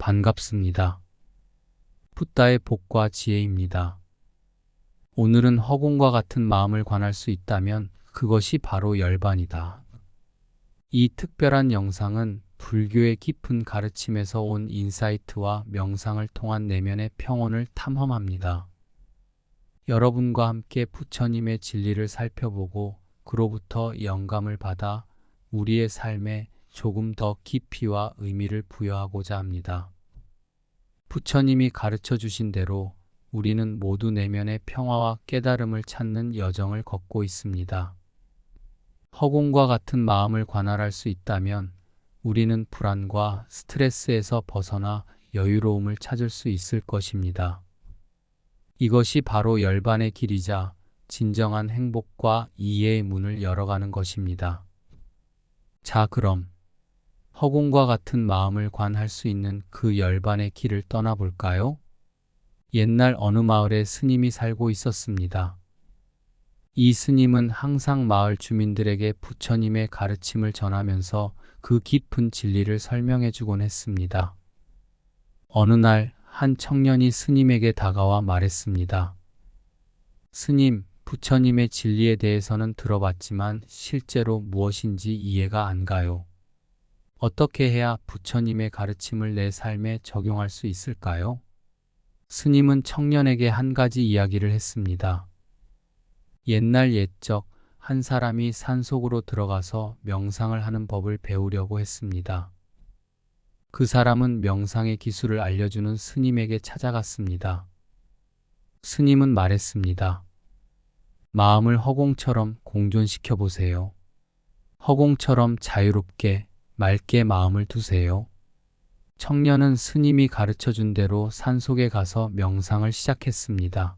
반갑습니다. 붓다의 복과 지혜입니다. 오늘은 허공과 같은 마음을 관할 수 있다면 그것이 바로 열반이다. 이 특별한 영상은 불교의 깊은 가르침에서 온 인사이트와 명상을 통한 내면의 평온을 탐험합니다. 여러분과 함께 부처님의 진리를 살펴보고 그로부터 영감을 받아 우리의 삶에 조금 더 깊이와 의미를 부여하고자 합니다. 부처님이 가르쳐 주신 대로 우리는 모두 내면의 평화와 깨달음을 찾는 여정을 걷고 있습니다. 허공과 같은 마음을 관할할 수 있다면 우리는 불안과 스트레스에서 벗어나 여유로움을 찾을 수 있을 것입니다. 이것이 바로 열반의 길이자 진정한 행복과 이해의 문을 열어가는 것입니다. 자, 그럼 허공과 같은 마음을 관할 수 있는 그 열반의 길을 떠나볼까요? 옛날 어느 마을에 스님이 살고 있었습니다. 이 스님은 항상 마을 주민들에게 부처님의 가르침을 전하면서 그 깊은 진리를 설명해 주곤 했습니다. 어느 날 한 청년이 스님에게 다가와 말했습니다. 스님, 부처님의 진리에 대해서는 들어봤지만 실제로 무엇인지 이해가 안 가요. 어떻게 해야 부처님의 가르침을 내 삶에 적용할 수 있을까요? 스님은 청년에게 한 가지 이야기를 했습니다. 옛날 옛적 한 사람이 산속으로 들어가서 명상을 하는 법을 배우려고 했습니다. 그 사람은 명상의 기술을 알려주는 스님에게 찾아갔습니다. 스님은 말했습니다. 마음을 허공처럼 공존시켜 보세요. 허공처럼 자유롭게, 맑게 마음을 두세요. 청년은 스님이 가르쳐준 대로 산속에 가서 명상을 시작했습니다.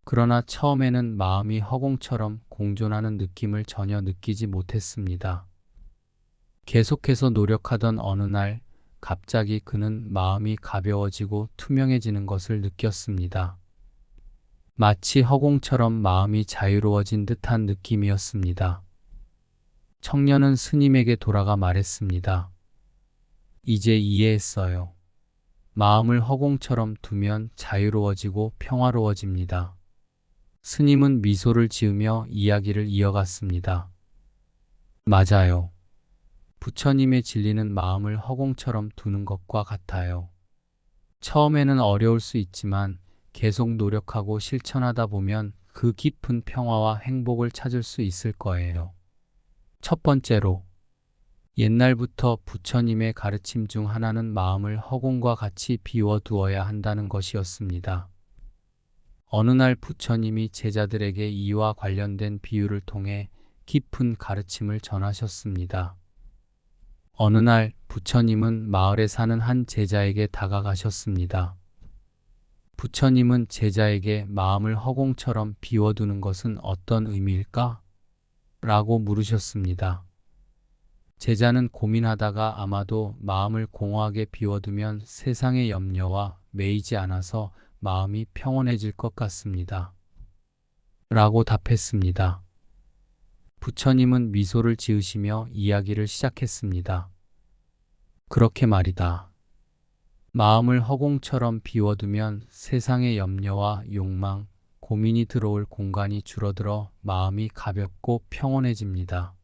그러나 처음에는 마음이 허공처럼 공존하는 느낌을 전혀 느끼지 못했습니다. 계속해서 노력하던 어느 날 갑자기 그는 마음이 가벼워지고 투명해지는 것을 느꼈습니다. 마치 허공처럼 마음이 자유로워진 듯한 느낌이었습니다. 청년은 스님에게 돌아가 말했습니다. 이제 이해했어요. 마음을 허공처럼 두면 자유로워지고 평화로워집니다. 스님은 미소를 지으며 이야기를 이어갔습니다. 맞아요. 부처님의 진리는 마음을 허공처럼 두는 것과 같아요. 처음에는 어려울 수 있지만 계속 노력하고 실천하다 보면 그 깊은 평화와 행복을 찾을 수 있을 거예요. 첫 번째로, 옛날부터 부처님의 가르침 중 하나는 마음을 허공과 같이 비워두어야 한다는 것이었습니다. 어느 날 부처님이 제자들에게 이와 관련된 비유를 통해 깊은 가르침을 전하셨습니다. 어느 날 부처님은 마을에 사는 한 제자에게 다가가셨습니다. 부처님은 제자에게 마음을 허공처럼 비워두는 것은 어떤 의미일까? 라고 물으셨습니다. 제자는 고민하다가 아마도 마음을 공허하게 비워두면 세상의 염려와 매이지 않아서 마음이 평온해질 것 같습니다. 라고 답했습니다. 부처님은 미소를 지으시며 이야기를 시작했습니다. 그렇게 말이다. 마음을 허공처럼 비워두면 세상의 염려와 욕망, 고민이 들어올 공간이 줄어들어 마음이 가볍고 평온해집니다.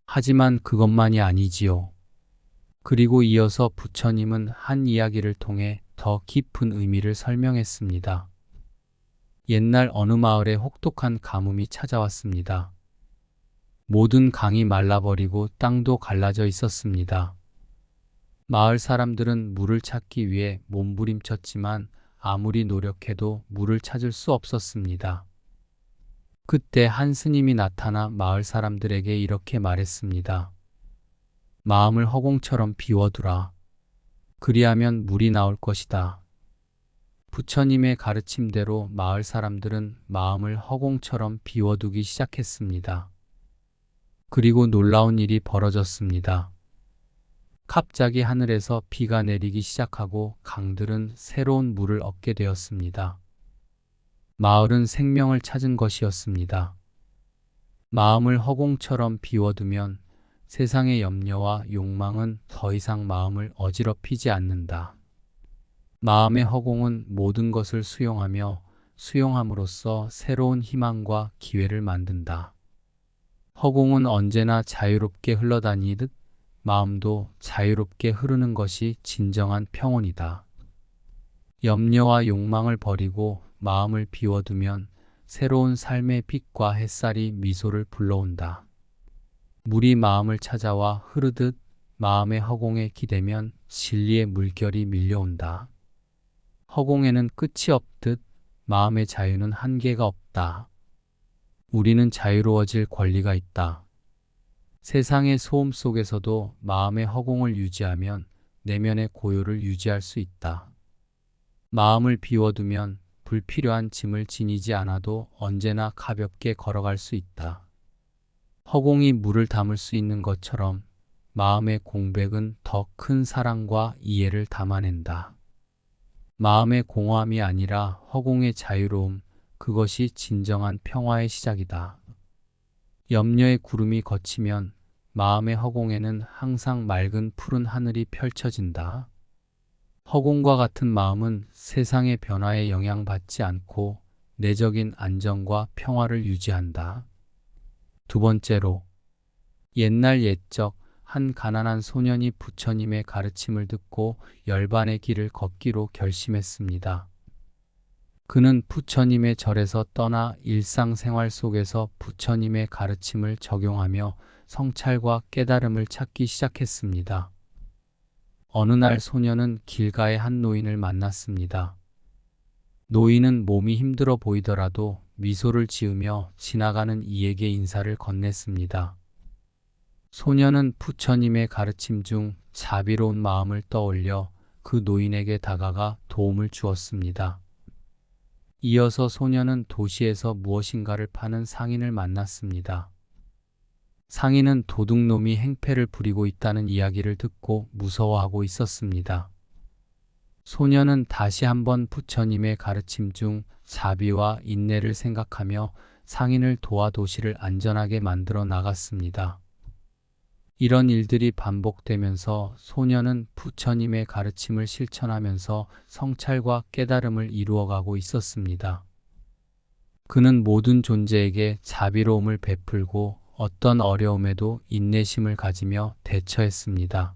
하지만 그것만이 아니지요. 그리고 이어서 부처님은 한 이야기를 통해 더 깊은 의미를 설명했습니다. 옛날 어느 마을에 혹독한 가뭄이 찾아왔습니다. 모든 강이 말라버리고 땅도 갈라져 있었습니다. 마을 사람들은 물을 찾기 위해 몸부림쳤지만 아무리 노력해도 물을 찾을 수 없었습니다. 그때 한 스님이 나타나 마을 사람들에게 이렇게 말했습니다. 마음을 허공처럼 비워두라. 그리하면 물이 나올 것이다. 부처님의 가르침대로 마을 사람들은 마음을 허공처럼 비워두기 시작했습니다. 그리고 놀라운 일이 벌어졌습니다. 갑자기 하늘에서 비가 내리기 시작하고 강들은 새로운 물을 얻게 되었습니다. 마을은 생명을 찾은 것이었습니다. 마음을 허공처럼 비워두면 세상의 염려와 욕망은 더 이상 마음을 어지럽히지 않는다. 마음의 허공은 모든 것을 수용하며 수용함으로써 새로운 희망과 기회를 만든다. 허공은 언제나 자유롭게 흘러다니듯 마음도 자유롭게 흐르는 것이 진정한 평온이다. 염려와 욕망을 버리고 마음을 비워두면 새로운 삶의 빛과 햇살이 미소를 불러온다. 물이 마음을 찾아와 흐르듯 마음의 허공에 기대면 진리의 물결이 밀려온다. 허공에는 끝이 없듯 마음의 자유는 한계가 없다. 우리는 자유로워질 권리가 있다. 세상의 소음 속에서도 마음의 허공을 유지하면 내면의 고요를 유지할 수 있다. 마음을 비워두면 불필요한 짐을 지니지 않아도 언제나 가볍게 걸어갈 수 있다. 허공이 물을 담을 수 있는 것처럼 마음의 공백은 더 큰 사랑과 이해를 담아낸다. 마음의 공허함이 아니라 허공의 자유로움, 그것이 진정한 평화의 시작이다. 염려의 구름이 걷히면 마음의 허공에는 항상 맑은 푸른 하늘이 펼쳐진다. 허공과 같은 마음은 세상의 변화에 영향받지 않고 내적인 안정과 평화를 유지한다. 두 번째로, 옛날 옛적 한 가난한 소년이 부처님의 가르침을 듣고 열반의 길을 걷기로 결심했습니다. 그는 부처님의 절에서 떠나 일상생활 속에서 부처님의 가르침을 적용하며 성찰과 깨달음을 찾기 시작했습니다. 어느 날 소년은 길가의 한 노인을 만났습니다. 노인은 몸이 힘들어 보이더라도 미소를 지으며 지나가는 이에게 인사를 건넸습니다. 소년은 부처님의 가르침 중 자비로운 마음을 떠올려 그 노인에게 다가가 도움을 주었습니다. 이어서 소년은 도시에서 무엇인가를 파는 상인을 만났습니다. 상인은 도둑놈이 행패를 부리고 있다는 이야기를 듣고 무서워하고 있었습니다. 소년은 다시 한번 부처님의 가르침 중 자비와 인내를 생각하며 상인을 도와 도시를 안전하게 만들어 나갔습니다. 이런 일들이 반복되면서 소년은 부처님의 가르침을 실천하면서 성찰과 깨달음을 이루어가고 있었습니다. 그는 모든 존재에게 자비로움을 베풀고 어떤 어려움에도 인내심을 가지며 대처했습니다.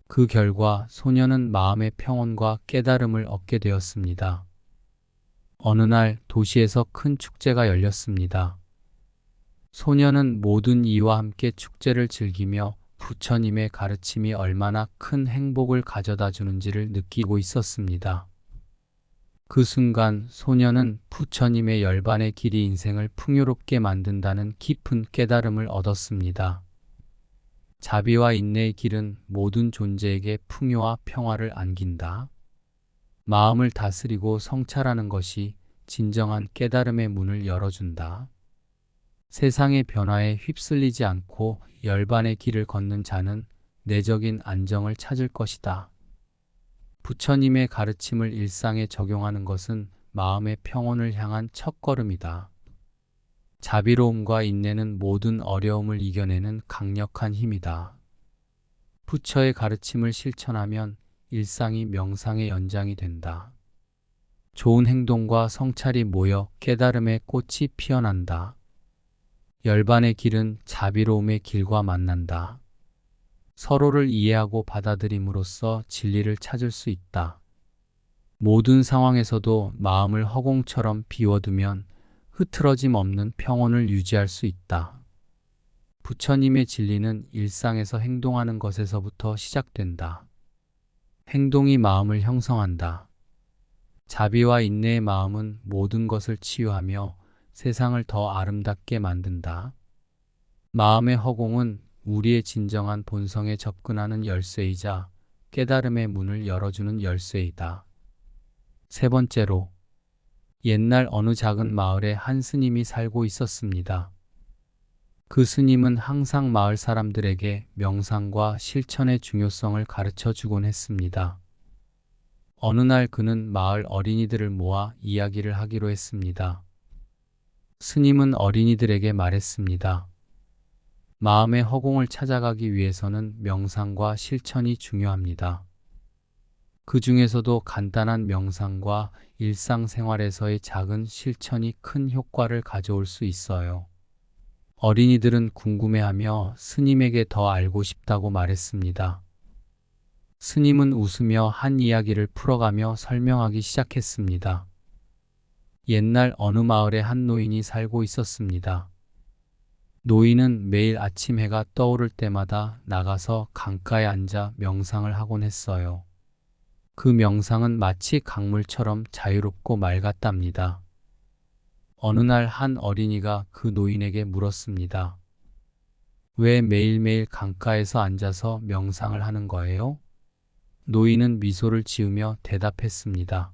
그 결과 소년은 마음의 평온과 깨달음을 얻게 되었습니다. 어느 날 도시에서 큰 축제가 열렸습니다. 소년은 모든 이와 함께 축제를 즐기며 부처님의 가르침이 얼마나 큰 행복을 가져다 주는지를 느끼고 있었습니다. 그 순간 소년은 부처님의 열반의 길이 인생을 풍요롭게 만든다는 깊은 깨달음을 얻었습니다. 자비와 인내의 길은 모든 존재에게 풍요와 평화를 안긴다. 마음을 다스리고 성찰하는 것이 진정한 깨달음의 문을 열어준다. 세상의 변화에 휩쓸리지 않고 열반의 길을 걷는 자는 내적인 안정을 찾을 것이다. 부처님의 가르침을 일상에 적용하는 것은 마음의 평온을 향한 첫걸음이다. 자비로움과 인내는 모든 어려움을 이겨내는 강력한 힘이다. 부처의 가르침을 실천하면 일상이 명상의 연장이 된다. 좋은 행동과 성찰이 모여 깨달음의 꽃이 피어난다. 열반의 길은 자비로움의 길과 만난다. 서로를 이해하고 받아들임으로써 진리를 찾을 수 있다. 모든 상황에서도 마음을 허공처럼 비워두면 흐트러짐 없는 평온을 유지할 수 있다. 부처님의 진리는 일상에서 행동하는 것에서부터 시작된다. 행동이 마음을 형성한다. 자비와 인내의 마음은 모든 것을 치유하며 세상을 더 아름답게 만든다. 마음의 허공은 우리의 진정한 본성에 접근하는 열쇠이자 깨달음의 문을 열어주는 열쇠이다. 세 번째로, 옛날 어느 작은 마을에 한 스님이 살고 있었습니다. 그 스님은 항상 마을 사람들에게 명상과 실천의 중요성을 가르쳐 주곤 했습니다. 어느 날 그는 마을 어린이들을 모아 이야기를 하기로 했습니다. 스님은 어린이들에게 말했습니다. 마음의 허공을 찾아가기 위해서는 명상과 실천이 중요합니다. 그 중에서도 간단한 명상과 일상생활에서의 작은 실천이 큰 효과를 가져올 수 있어요. 어린이들은 궁금해하며 스님에게 더 알고 싶다고 말했습니다. 스님은 웃으며 한 이야기를 풀어가며 설명하기 시작했습니다. 옛날 어느 마을에 한 노인이 살고 있었습니다. 노인은 매일 아침 해가 떠오를 때마다 나가서 강가에 앉아 명상을 하곤 했어요. 그 명상은 마치 강물처럼 자유롭고 맑았답니다. 어느 날 한 어린이가 그 노인에게 물었습니다. 왜 매일매일 강가에서 앉아서 명상을 하는 거예요? 노인은 미소를 지으며 대답했습니다.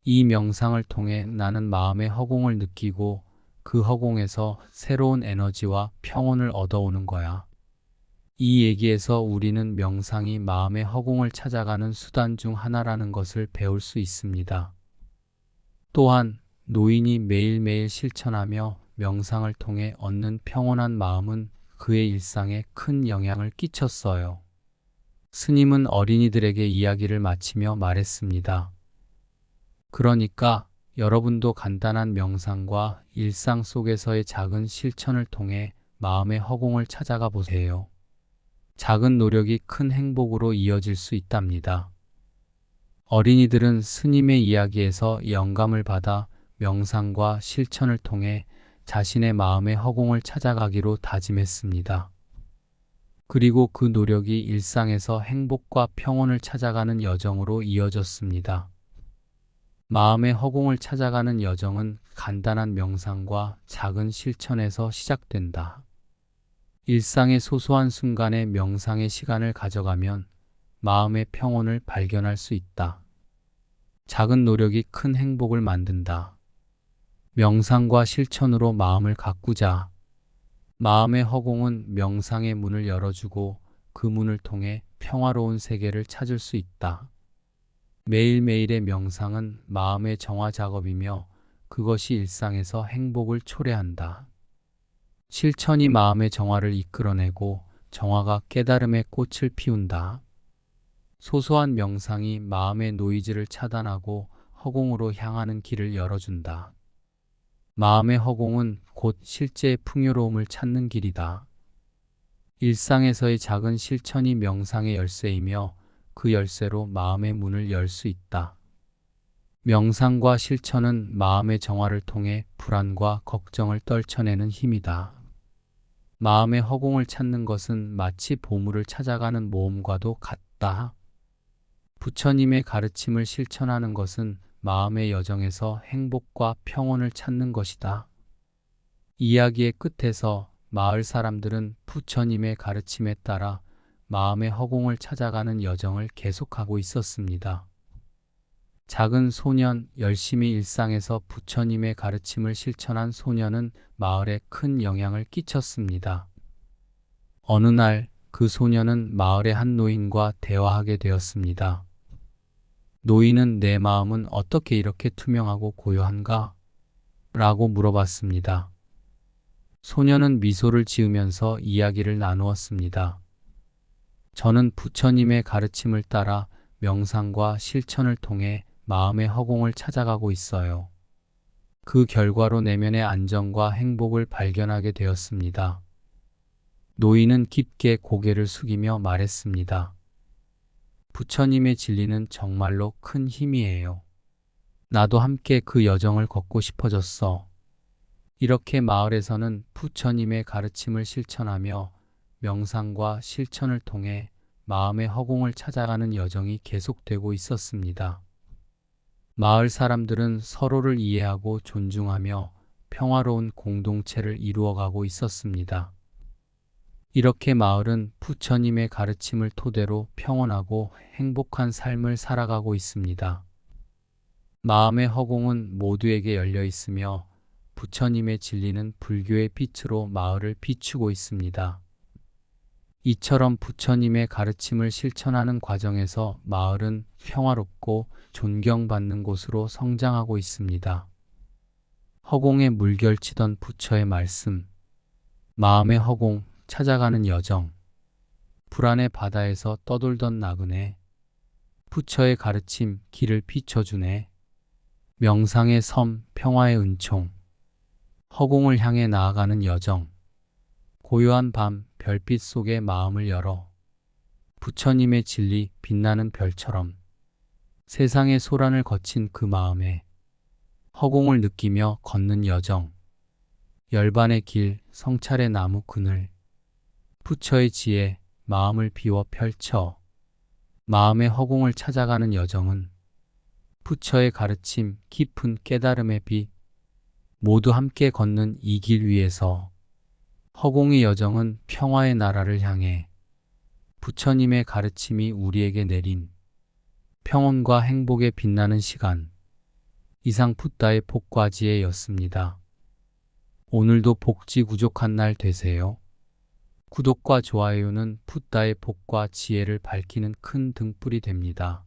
이 명상을 통해 나는 마음의 허공을 느끼고 그 허공에서 새로운 에너지와 평온을 얻어오는 거야. 이 얘기에서 우리는 명상이 마음의 허공을 찾아가는 수단 중 하나라는 것을 배울 수 있습니다. 또한 노인이 매일매일 실천하며 명상을 통해 얻는 평온한 마음은 그의 일상에 큰 영향을 끼쳤어요. 스님은 어린이들에게 이야기를 마치며 말했습니다. 그러니까 여러분도 간단한 명상과 일상 속에서의 작은 실천을 통해 마음의 허공을 찾아가 보세요. 작은 노력이 큰 행복으로 이어질 수 있답니다. 어린이들은 스님의 이야기에서 영감을 받아 명상과 실천을 통해 자신의 마음의 허공을 찾아가기로 다짐했습니다. 그리고 그 노력이 일상에서 행복과 평온을 찾아가는 여정으로 이어졌습니다. 마음의 허공을 찾아가는 여정은 간단한 명상과 작은 실천에서 시작된다. 일상의 소소한 순간에 명상의 시간을 가져가면 마음의 평온을 발견할 수 있다. 작은 노력이 큰 행복을 만든다. 명상과 실천으로 마음을 가꾸자. 마음의 허공은 명상의 문을 열어주고 그 문을 통해 평화로운 세계를 찾을 수 있다. 매일매일의 명상은 마음의 정화 작업이며 그것이 일상에서 행복을 초래한다. 실천이 마음의 정화를 이끌어내고 정화가 깨달음의 꽃을 피운다. 소소한 명상이 마음의 노이즈를 차단하고 허공으로 향하는 길을 열어준다. 마음의 허공은 곧 실제의 풍요로움을 찾는 길이다. 일상에서의 작은 실천이 명상의 열쇠이며 그 열쇠로 마음의 문을 열 수 있다. 명상과 실천은 마음의 정화를 통해 불안과 걱정을 떨쳐내는 힘이다. 마음의 허공을 찾는 것은 마치 보물을 찾아가는 모험과도 같다. 부처님의 가르침을 실천하는 것은 마음의 여정에서 행복과 평온을 찾는 것이다. 이야기의 끝에서 마을 사람들은 부처님의 가르침에 따라 마음의 허공을 찾아가는 여정을 계속하고 있었습니다. 작은 소년, 열심히 일상에서 부처님의 가르침을 실천한 소년은 마을에 큰 영향을 끼쳤습니다. 어느 날 그 소년은 마을의 한 노인과 대화하게 되었습니다. 노인은 내 마음은 어떻게 이렇게 투명하고 고요한가? 라고 물어봤습니다. 소년은 미소를 지으면서 이야기를 나누었습니다. 저는 부처님의 가르침을 따라 명상과 실천을 통해 마음의 허공을 찾아가고 있어요. 그 결과로 내면의 안정과 행복을 발견하게 되었습니다. 노인은 깊게 고개를 숙이며 말했습니다. 부처님의 진리는 정말로 큰 힘이에요. 나도 함께 그 여정을 걷고 싶어졌어. 이렇게 마을에서는 부처님의 가르침을 실천하며 명상과 실천을 통해 마음의 허공을 찾아가는 여정이 계속되고 있었습니다. 마을 사람들은 서로를 이해하고 존중하며 평화로운 공동체를 이루어가고 있었습니다. 이렇게 마을은 부처님의 가르침을 토대로 평온하고 행복한 삶을 살아가고 있습니다. 마음의 허공은 모두에게 열려 있으며 부처님의 진리는 불교의 빛으로 마을을 비추고 있습니다. 이처럼 부처님의 가르침을 실천하는 과정에서 마을은 평화롭고 존경받는 곳으로 성장하고 있습니다. 허공에 물결치던 부처의 말씀, 마음의 허공, 찾아가는 여정. 불안의 바다에서 떠돌던 나그네. 부처의 가르침 길을 비춰주네. 명상의 섬, 평화의 은총. 허공을 향해 나아가는 여정. 고요한 밤, 별빛 속에 마음을 열어 부처님의 진리 빛나는 별처럼 세상의 소란을 거친 그 마음에 허공을 느끼며 걷는 여정. 열반의 길, 성찰의 나무 그늘. 부처의 지혜, 마음을 비워 펼쳐 마음의 허공을 찾아가는 여정은 부처의 가르침, 깊은 깨달음의 빛. 모두 함께 걷는 이 길 위에서 허공의 여정은 평화의 나라를 향해 부처님의 가르침이 우리에게 내린 평온과 행복에 빛나는 시간. 이상 붓다의 복과지혜였습니다. 오늘도 복지 구족한 날 되세요. 구독과 좋아요는 붓다의 복과 지혜를 밝히는 큰 등불이 됩니다.